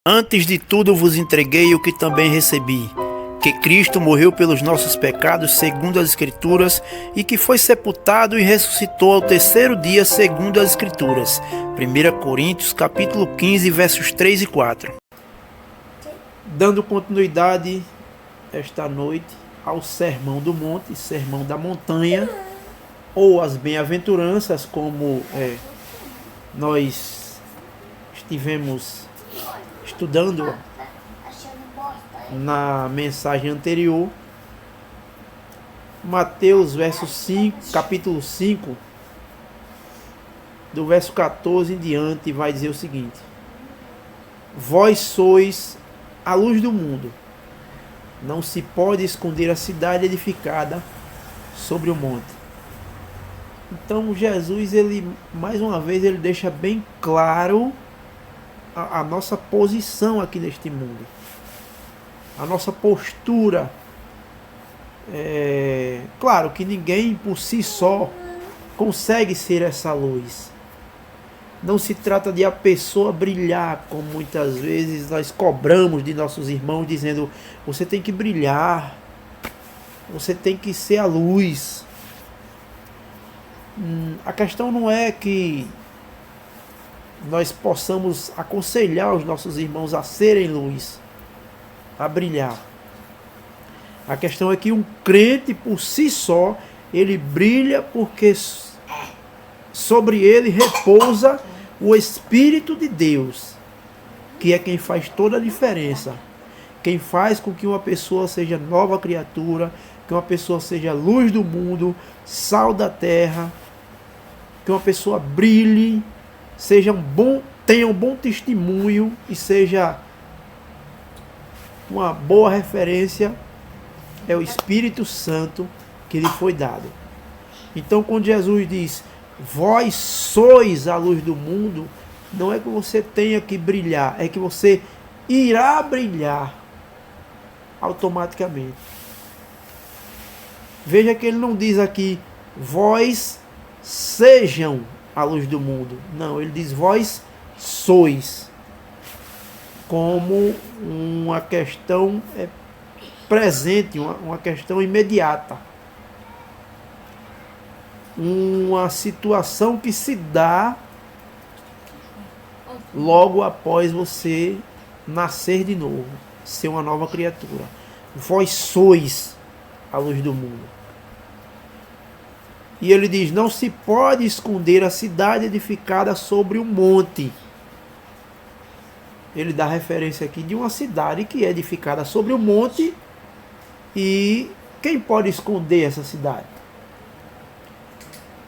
Antes de tudo vos entreguei o que também recebi, que Cristo morreu pelos nossos pecados segundo as Escrituras e que foi sepultado e ressuscitou ao terceiro dia segundo as Escrituras. 1 Coríntios capítulo 15, versos 3 e 4. Dando continuidade esta noite ao Sermão do Monte, Sermão da Montanha, ou as Bem-aventuranças, como nós estivemos estudando na mensagem anterior. Mateus capítulo 5, do verso 14 em diante, vai dizer o seguinte: vós sois a luz do mundo. Não se pode esconder a cidade edificada sobre o monte. Então Jesus, ele mais uma vez, ele deixa bem claro a nossa posição aqui neste mundo, a nossa postura. Claro que ninguém por si só consegue ser essa luz. Não se trata de a pessoa brilhar, como muitas vezes nós cobramos de nossos irmãos, dizendo: você tem que brilhar, você tem que ser a luz. A questão não é que nós possamos aconselhar os nossos irmãos a serem luz, a brilhar. A questão é que um crente por si só, ele brilha porque sobre ele repousa o Espírito de Deus, que é quem faz toda a diferença, quem faz com que uma pessoa seja nova criatura, que uma pessoa seja luz do mundo, sal da terra, que uma pessoa brilhe, tenha um bom testemunho e seja uma boa referência. É o Espírito Santo que lhe foi dado. Então, quando Jesus diz: vós sois a luz do mundo, não é que você tenha que brilhar, é que você irá brilhar automaticamente. Veja que ele não diz aqui: vós sejam a luz do mundo. Não, ele diz: vós sois, como uma questão presente, uma questão imediata, uma situação que se dá logo após você nascer de novo, ser uma nova criatura. Vós sois a luz do mundo. E ele diz: não se pode esconder a cidade edificada sobre um monte. Ele dá referência aqui de uma cidade que é edificada sobre um monte. E quem pode esconder essa cidade?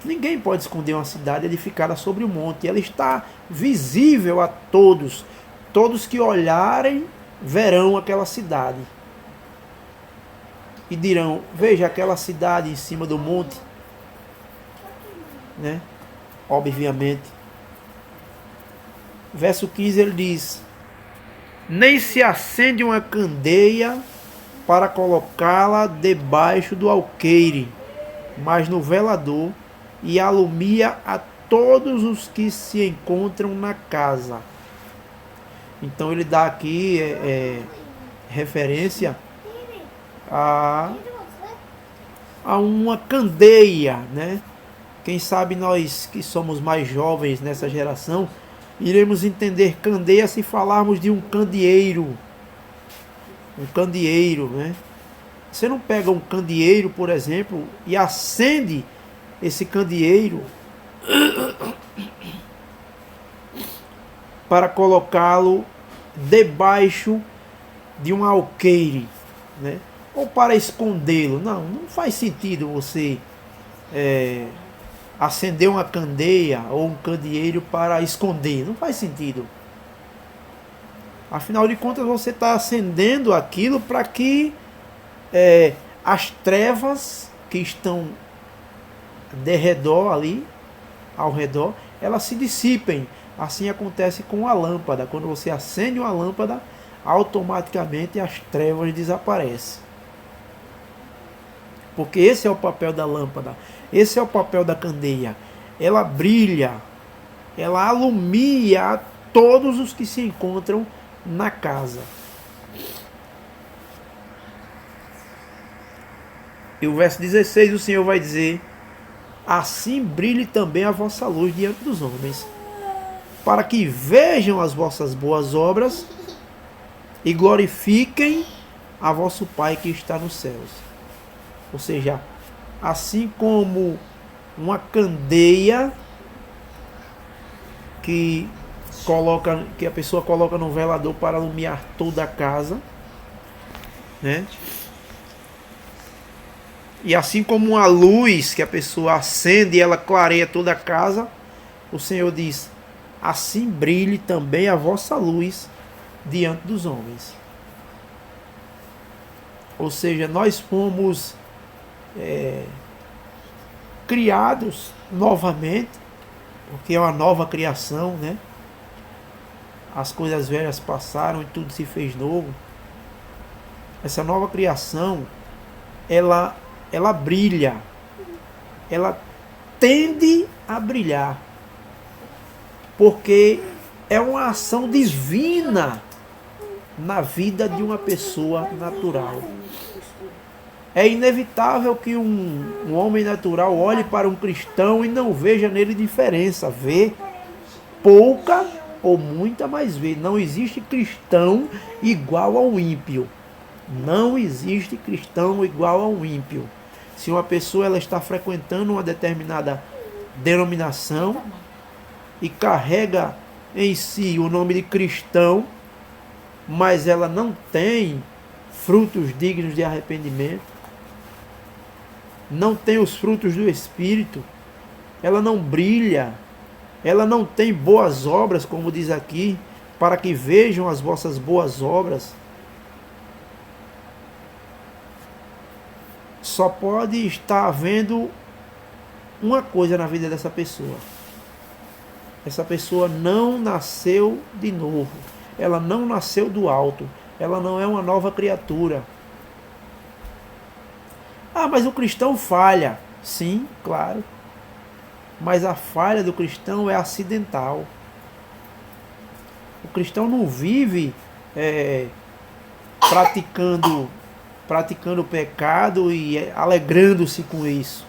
Ninguém pode esconder uma cidade edificada sobre um monte. Ela está visível a todos. Todos que olharem verão aquela cidade e dirão: veja aquela cidade em cima do monte, né? Obviamente. Verso 15 ele diz: nem se acende uma candeia para colocá-la debaixo do alqueire, mas no velador, e alumia a todos os que se encontram na casa. Então ele dá aqui referência a uma candeia, né? Quem sabe nós que somos mais jovens nessa geração iremos entender candeia se falarmos de um candeeiro. Um candeeiro, né? Você não pega um candeeiro, por exemplo, e acende esse candeeiro para colocá-lo debaixo de um alqueire, né? Ou para escondê-lo. Não faz sentido você acender uma candeia ou um candeeiro para esconder. Não faz sentido. Afinal de contas, você está acendendo aquilo para que as trevas que estão ao redor, elas se dissipem. Assim acontece com a lâmpada. Quando você acende uma lâmpada, automaticamente as trevas desaparecem. Porque esse é o papel da lâmpada. Esse é o papel da candeia. Ela brilha, ela alumia a todos os que se encontram na casa. E o verso 16, o Senhor vai dizer: assim brilhe também a vossa luz diante dos homens, para que vejam as vossas boas obras e glorifiquem a vosso Pai que está nos céus. Ou seja, assim como uma candeia que a pessoa coloca no velador para iluminar toda a casa, né? E assim como uma luz que a pessoa acende e ela clareia toda a casa, o Senhor diz: assim brilhe também a vossa luz diante dos homens. Ou seja, nós fomos criados novamente, porque é uma nova criação, né? As coisas velhas passaram e tudo se fez novo. Essa nova criação, ela brilha, ela tende a brilhar, porque é uma ação divina na vida de uma pessoa natural. É inevitável que um homem natural olhe para um cristão e não veja nele diferença. Vê pouca ou muita, mas vê. Não existe cristão igual ao ímpio. Não existe cristão igual ao ímpio. Se uma pessoa ela está frequentando uma determinada denominação e carrega em si o nome de cristão, mas ela não tem frutos dignos de arrependimento, não tem os frutos do Espírito, ela não brilha, ela não tem boas obras, como diz aqui, para que vejam as vossas boas obras, só pode estar havendo uma coisa na vida dessa pessoa. Essa pessoa não nasceu de novo, ela não nasceu do alto, ela não é uma nova criatura. Ah, mas o cristão falha. Sim, claro. Mas a falha do cristão é acidental. O cristão não vive praticando o pecado e alegrando-se com isso.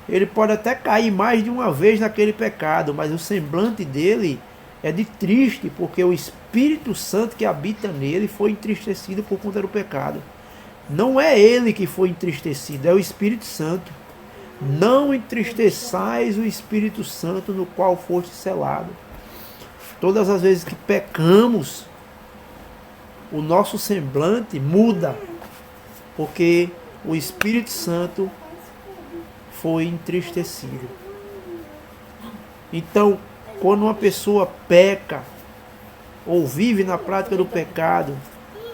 Ele pode até cair mais de uma vez naquele pecado, mas o semblante dele é de triste, porque o Espírito Santo que habita nele foi entristecido por conta do pecado. Não é ele que foi entristecido, é o Espírito Santo. Não entristeçais o Espírito Santo no qual foste selado. Todas as vezes que pecamos, o nosso semblante muda, porque o Espírito Santo foi entristecido. Então, quando uma pessoa peca ou vive na prática do pecado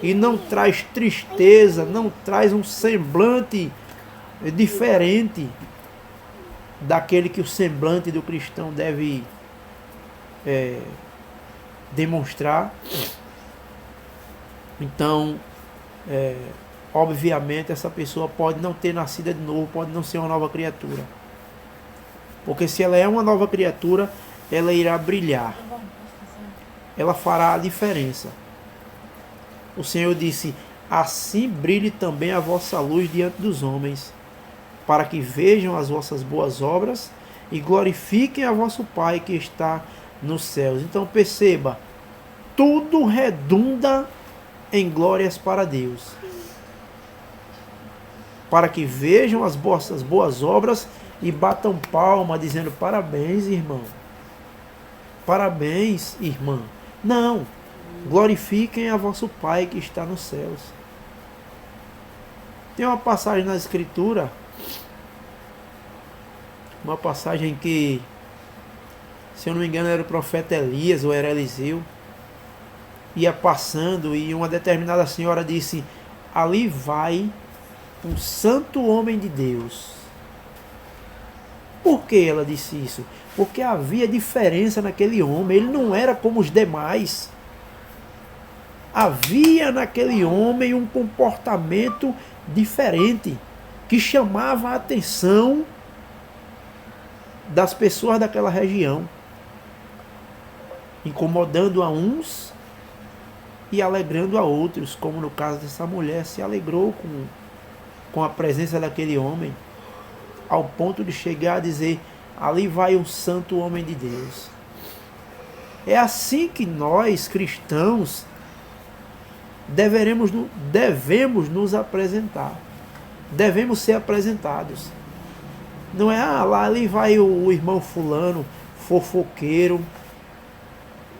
e não traz tristeza, não traz um semblante diferente daquele que o semblante do cristão deve demonstrar, então obviamente essa pessoa pode não ter nascido de novo, pode não ser uma nova criatura, porque se ela é uma nova criatura, ela irá brilhar, ela fará a diferença. O Senhor disse: assim brilhe também a vossa luz diante dos homens, para que vejam as vossas boas obras e glorifiquem a vosso Pai que está nos céus. Então perceba, tudo redunda em glórias para Deus, para que vejam as vossas boas obras e batam palma dizendo: parabéns, irmão, parabéns, irmã. Não, glorifiquem a vosso Pai que está nos céus. Tem uma passagem na Escritura, uma passagem que, se eu não me engano, era o profeta Elias ou era Eliseu, ia passando e uma determinada senhora disse: ali vai um santo homem de Deus. Por que ela disse isso? Porque havia diferença naquele homem, ele não era como os demais. Havia naquele homem um comportamento diferente, que chamava a atenção das pessoas daquela região, incomodando a uns e alegrando a outros, como no caso dessa mulher se alegrou com a presença daquele homem, ao ponto de chegar a dizer: ali vai um santo homem de Deus. É assim que nós, cristãos, devemos nos apresentar. Devemos ser apresentados. Não é, lá ali vai o irmão fulano, fofoqueiro,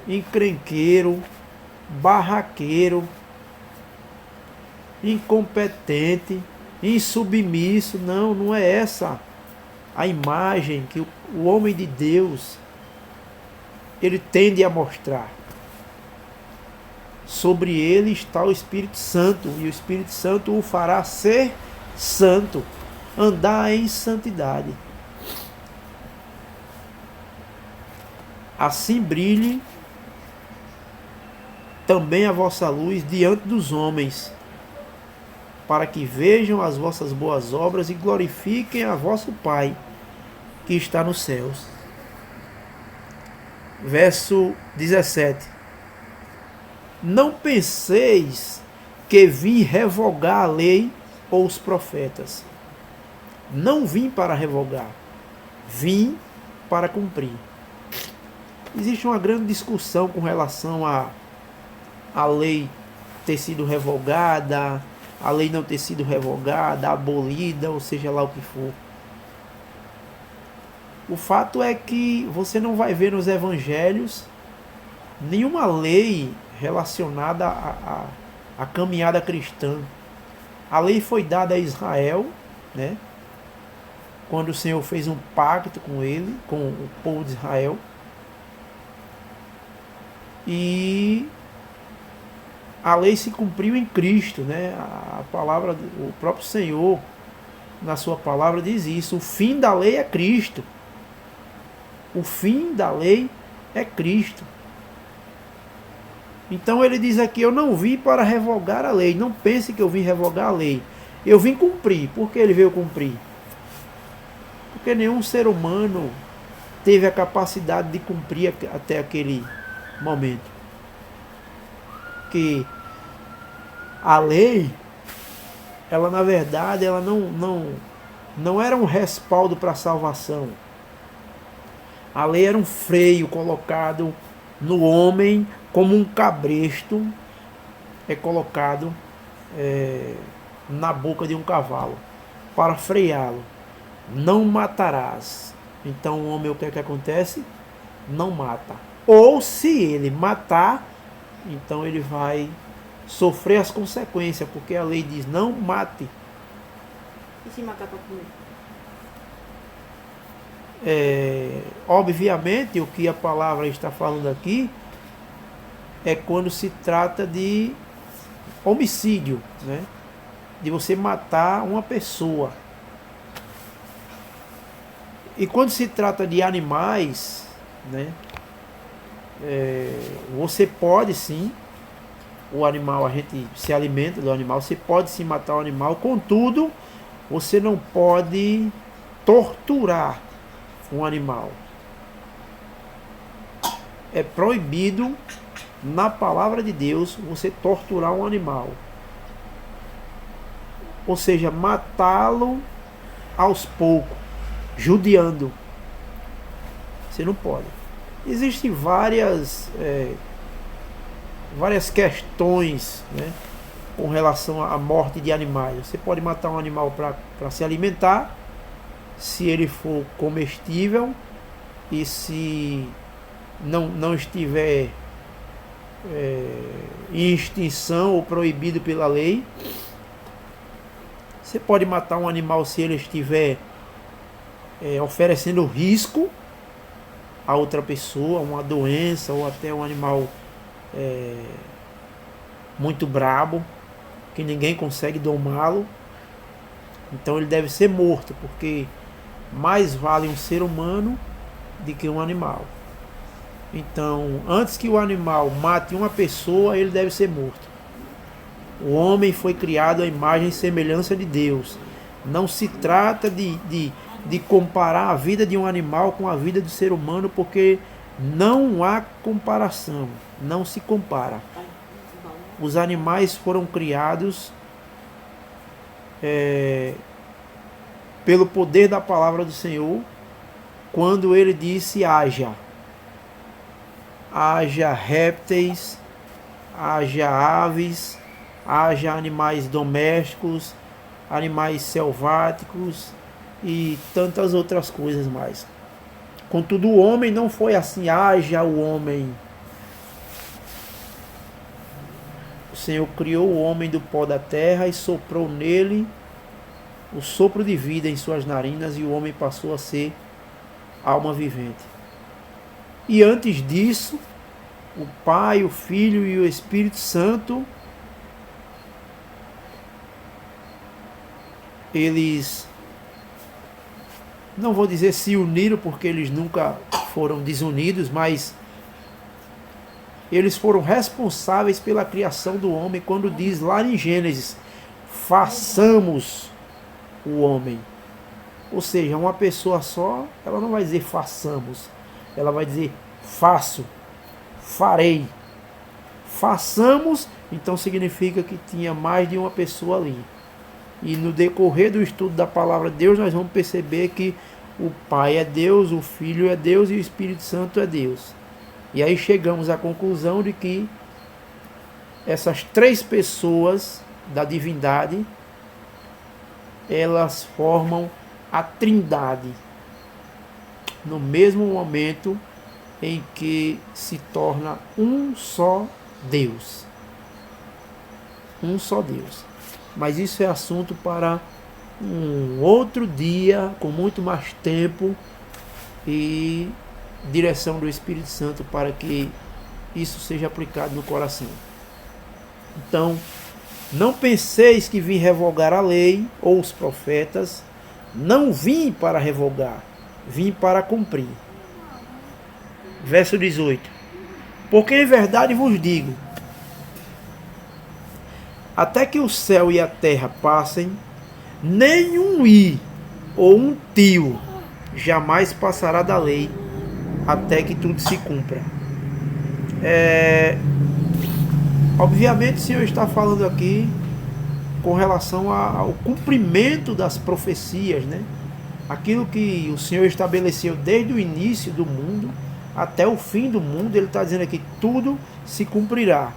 encrenqueiro, barraqueiro, incompetente, insubmisso. Não, não é essa a imagem que o homem de Deus ele tende a mostrar. Sobre ele está o Espírito Santo, e o Espírito Santo o fará ser santo, andar em santidade. Assim brilhe também a vossa luz diante dos homens, para que vejam as vossas boas obras e glorifiquem a vosso Pai que está nos céus. Verso 17. Não penseis que vim revogar a lei ou os profetas. Não vim para revogar, vim para cumprir. Existe uma grande discussão com relação a lei ter sido revogada, a lei não ter sido revogada, abolida, ou seja lá o que for. O fato é que você não vai ver nos evangelhos nenhuma lei relacionada à caminhada cristã. A lei foi dada a Israel, né? Quando o Senhor fez um pacto com ele, com o povo de Israel. E a lei se cumpriu em Cristo, né? A palavra, o próprio Senhor, na sua palavra, diz isso. O fim da lei é Cristo. O fim da lei é Cristo. Então ele diz aqui: eu não vim para revogar a lei. Não pense que eu vim revogar a lei. Eu vim cumprir. Por que ele veio cumprir? Porque nenhum ser humano teve a capacidade de cumprir até aquele momento. Que a lei, ela na verdade, ela não era um respaldo para a salvação. A lei era um freio colocado no homem, como um cabresto é colocado na boca de um cavalo, para freá-lo. Não matarás. Então o homem, o que é que acontece? Não mata. Ou se ele matar, então ele vai sofrer as consequências, porque a lei diz: não mate. E se matar para comer? Obviamente, o que a palavra está falando aqui é quando se trata de homicídio, né? De você matar uma pessoa. E quando se trata de animais, né? Você pode sim, o animal, a gente se alimenta do animal, você pode sim matar o animal, contudo, você não pode torturar um animal. É proibido na palavra de Deus você torturar um animal, ou seja, matá-lo aos poucos, judiando. Você não pode. Existem várias questões, né, com relação à morte de animais. Você pode matar um animal para se alimentar, se ele for comestível e se não estiver em extinção ou proibido pela lei. Você pode matar um animal se ele estiver oferecendo risco a outra pessoa, uma doença, ou até um animal muito brabo, que ninguém consegue domá-lo. Então ele deve ser morto, porque mais vale um ser humano do que um animal. Então, antes que o animal mate uma pessoa, ele deve ser morto. O homem foi criado à imagem e semelhança de Deus. Não se trata de comparar a vida de um animal com a vida do ser humano, porque não há comparação. Não se compara. os animais foram criados pelo poder da palavra do Senhor, quando ele disse: haja répteis, haja aves, haja animais domésticos, animais selváticos e tantas outras coisas mais. Contudo, o homem não foi assim: haja o homem. O Senhor criou o homem do pó da terra e soprou nele o sopro de vida em suas narinas, e o homem passou a ser alma vivente. E antes disso, o Pai, o Filho e o Espírito Santo, eles, não vou dizer se uniram, porque eles nunca foram desunidos, mas eles foram responsáveis pela criação do homem, quando diz lá em Gênesis: façamos o homem. Ou seja, uma pessoa só, ela não vai dizer façamos, ela vai dizer faço, farei. Façamos, então significa que tinha mais de uma pessoa ali. E no decorrer do estudo da palavra de Deus, nós vamos perceber que o Pai é Deus, o Filho é Deus e o Espírito Santo é Deus. E aí chegamos à conclusão de que essas três pessoas da divindade, elas formam a Trindade, no mesmo momento em que se torna um só Deus. Um só Deus. Mas isso é assunto para um outro dia, com muito mais tempo e direção do Espírito Santo, para que isso seja aplicado no coração. Então, não penseis que vim revogar a lei ou os profetas. Não vim para revogar, vim para cumprir. Verso 18. Porque em verdade vos digo, até que o céu e a terra passem, nem um i ou um tio jamais passará da lei, até que tudo se cumpra. Obviamente o Senhor está falando aqui com relação ao cumprimento das profecias, né? Aquilo que o Senhor estabeleceu desde o início do mundo até o fim do mundo, Ele está dizendo aqui: tudo se cumprirá.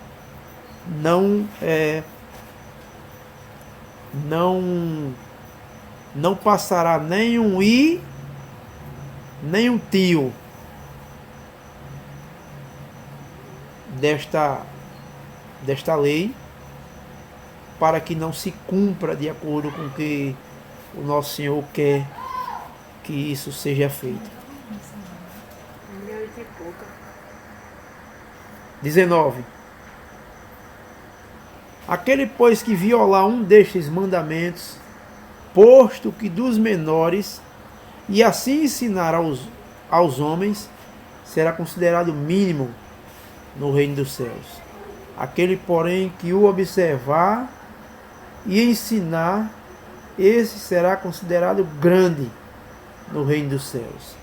Não passará nem um i, nem um tio desta lei, para que não se cumpra de acordo com o que o nosso Senhor quer que isso seja feito. 19. Aquele, pois, que violar um destes mandamentos, posto que dos menores, e assim ensinar aos homens, será considerado mínimo no reino dos céus. Aquele, porém, que o observar e ensinar, esse será considerado grande no reino dos céus.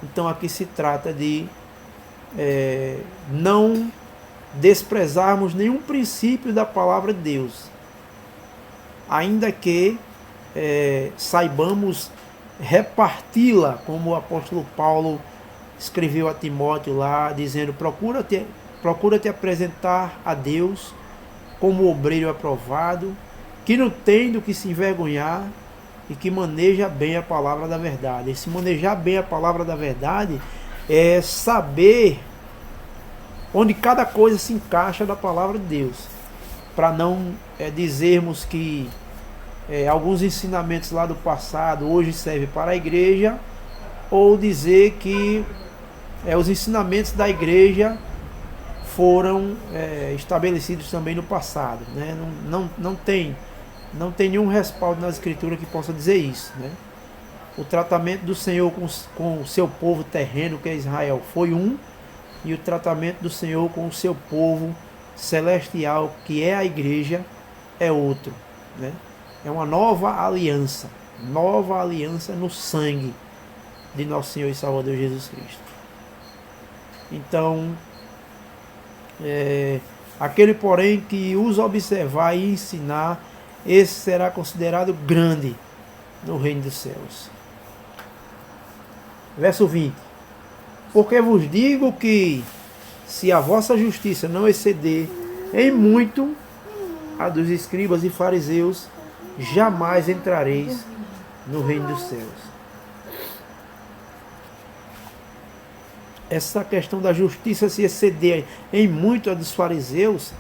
Então aqui se trata de não desprezarmos nenhum princípio da palavra de Deus, ainda que saibamos reparti-la, como o apóstolo Paulo escreveu a Timóteo lá, dizendo: procura te apresentar a Deus como obreiro aprovado, que não tem do que se envergonhar e que maneja bem a palavra da verdade. Esse manejar bem a palavra da verdade é saber onde cada coisa se encaixa da palavra de Deus, para não dizermos que alguns ensinamentos lá do passado hoje servem para a igreja, ou dizer que os ensinamentos da igreja foram estabelecidos também no passado, né? Não tem nenhum respaldo nas escrituras que possa dizer isso, né? O tratamento do Senhor com o seu povo terreno, que é Israel, foi um, e o tratamento do Senhor com o seu povo celestial, que é a igreja, é outro, né? É uma nova aliança no sangue de nosso Senhor e Salvador Jesus Cristo. Então, Aquele, porém, que os observar e ensinar, esse será considerado grande no reino dos céus. Verso 20. Porque vos digo que, se a vossa justiça não exceder em muito a dos escribas e fariseus, jamais entrareis no reino dos céus. Essa questão da justiça se exceder em muito a dos fariseus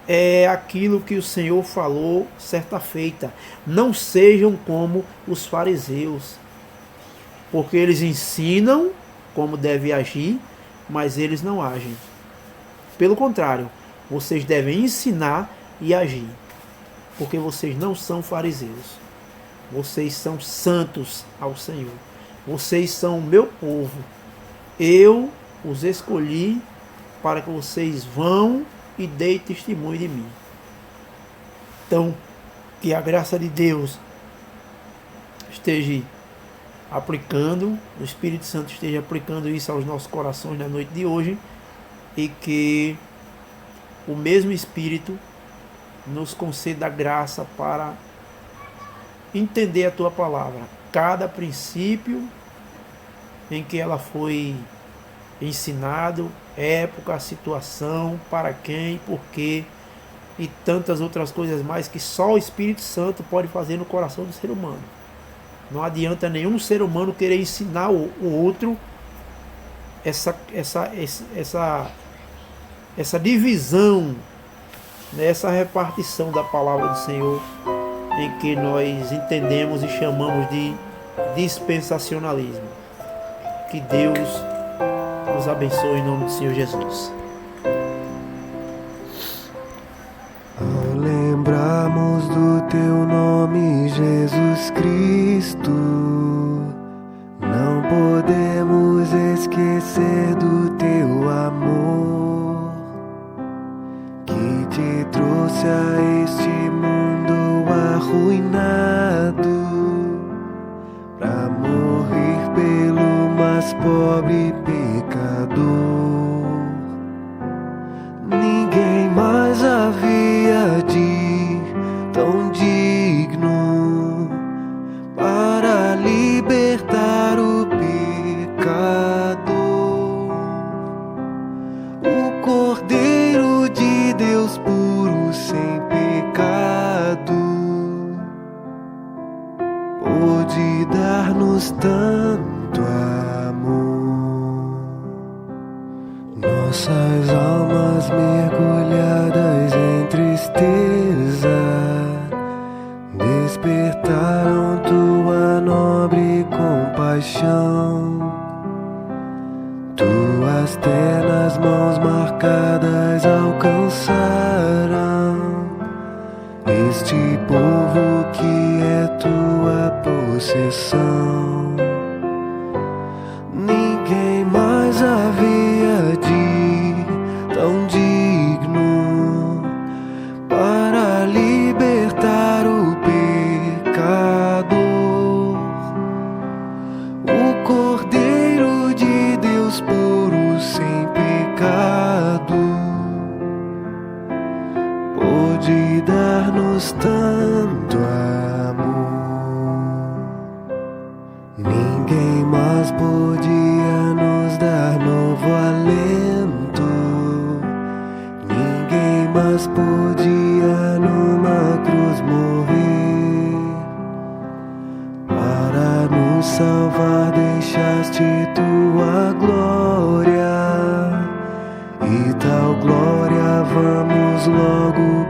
é aquilo que o Senhor falou certa feita. Não sejam como os fariseus, porque eles ensinam como deve agir, mas eles não agem. Pelo contrário, vocês devem ensinar e agir, porque vocês não são fariseus. Vocês são santos ao Senhor. Vocês são o meu povo. Eu os escolhi para que vocês vão e deem testemunho de mim. Então, que a graça de Deus esteja aplicando, o Espírito Santo esteja aplicando isso aos nossos corações na noite de hoje, e que o mesmo Espírito nos conceda a graça para entender a tua palavra, cada princípio em que ela foi ensinado, época, situação, para quem, porquê e tantas outras coisas mais que só o Espírito Santo pode fazer no coração do ser humano. Não adianta nenhum ser humano querer ensinar o outro essa divisão, né, essa repartição da palavra do Senhor, em que nós entendemos e chamamos de dispensacionalismo. Que Deus nos abençoe em nome do Senhor Jesus. Ao lembrarmos do teu nome, Jesus Cristo, não podemos esquecer do teu amor, que te trouxe a este mundo arruinado, para morrer pelo mais pobre pecador. Ninguém mais havia de tão digno para libertar o pecador. O Cordeiro de Deus puro, sem pecado, pôde dar-nos tanto amor. Nossas almas mergulhadas em tristeza despertaram tua nobre compaixão. Tuas ternas mãos marcadas alcançaram este povo que é tua possessão. Ninguém mais havia de tão digno para libertar o pecador. O Cordeiro de Deus puro, sem pecado, pôde dar-nos tanto amor. Ninguém mais podia nos dar novo alento. Ninguém mais podia numa cruz morrer. Para nos salvar deixaste tua glória, e tal glória vamos logo